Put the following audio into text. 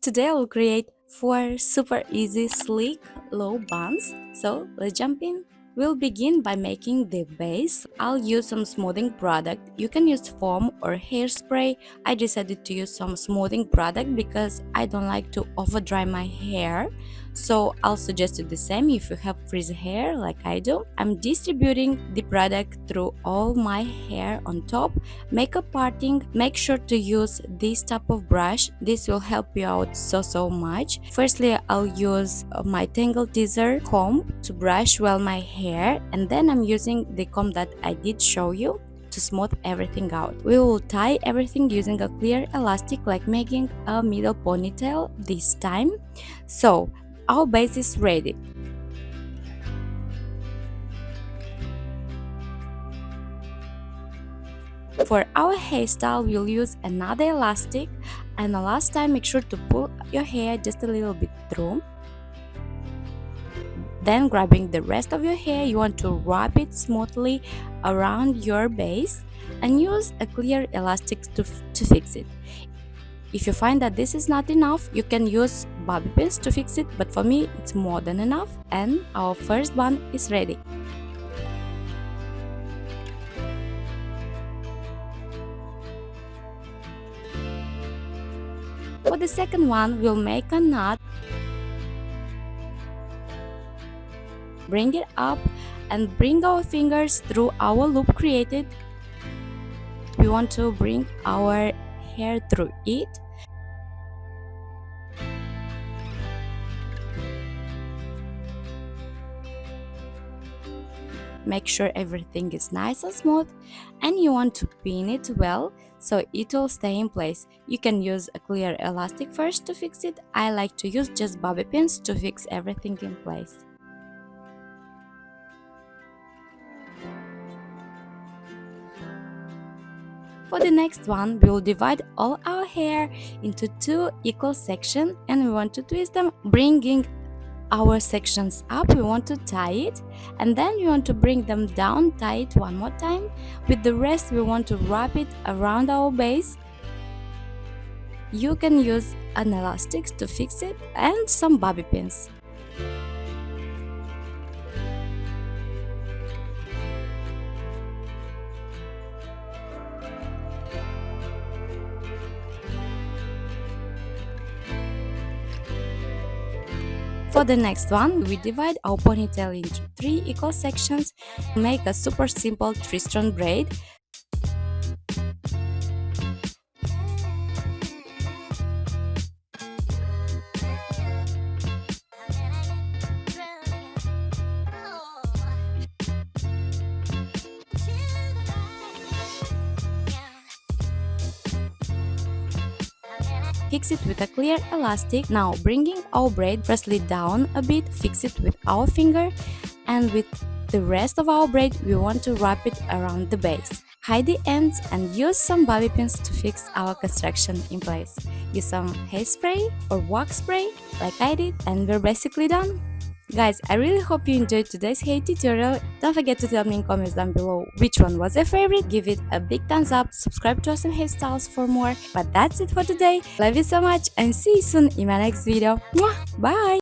today I'll create 4 super easy sleek low buns. So let's jump in. We'll begin by making the base. I'll use some smoothing product. You can use foam or hairspray. I decided to use some smoothing product because I don't like to over dry my hair. So I'll suggest you the same if you have frizzy hair like I do. I'm distributing the product through all my hair on top. Makeup parting, make sure to use this type of brush. This will help you out so much. Firstly, I'll use my tangle teaser comb to brush well my hair, and then I'm using the comb that I did show you to smooth everything out. We will tie everything using a clear elastic, like making a middle ponytail this time. So our base is ready. For our hairstyle, we'll use another elastic, and the last time make sure to pull your hair just a little bit through. Then grabbing the rest of your hair, you want to wrap it smoothly around your base and use a clear elastic to fix it. If you find that this is not enough, you can use bobby pins to fix it, but for me it's more than enough, and our first bun is ready. For the second one, we'll make a knot. Bring it up and bring our fingers through our loop created. We want to bring our hair through it. Make sure everything is nice and smooth, and you want to pin it well so it will stay in place. You can use a clear elastic first to fix it. I like to use just bobby pins to fix everything in place. For the next one, we will divide all our hair into 2 equal sections, and we want to twist them, bringing our sections up. We want to tie it, and then we want to bring them down, tie it one more time. With the rest, we want to wrap it around our base. You can use an elastic to fix it and some bobby pins. For the next one, we divide our ponytail into 3 equal sections, make a super simple 3-strand braid. Fix it with a clear elastic. Now bringing our braid firstly down a bit, fix it with our finger, and with the rest of our braid we want to wrap it around the base. Hide the ends and use some bobby pins to fix our construction in place. Use some hairspray or wax spray like I did, and we're basically done. Guys, I really hope you enjoyed today's hair tutorial. Don't forget to tell me in comments down below which one was your favorite. Give it a big thumbs up, subscribe to Awesome Hairstyles for more. But that's it for today. Love you so much and see you soon in my next video. Mwah! Bye!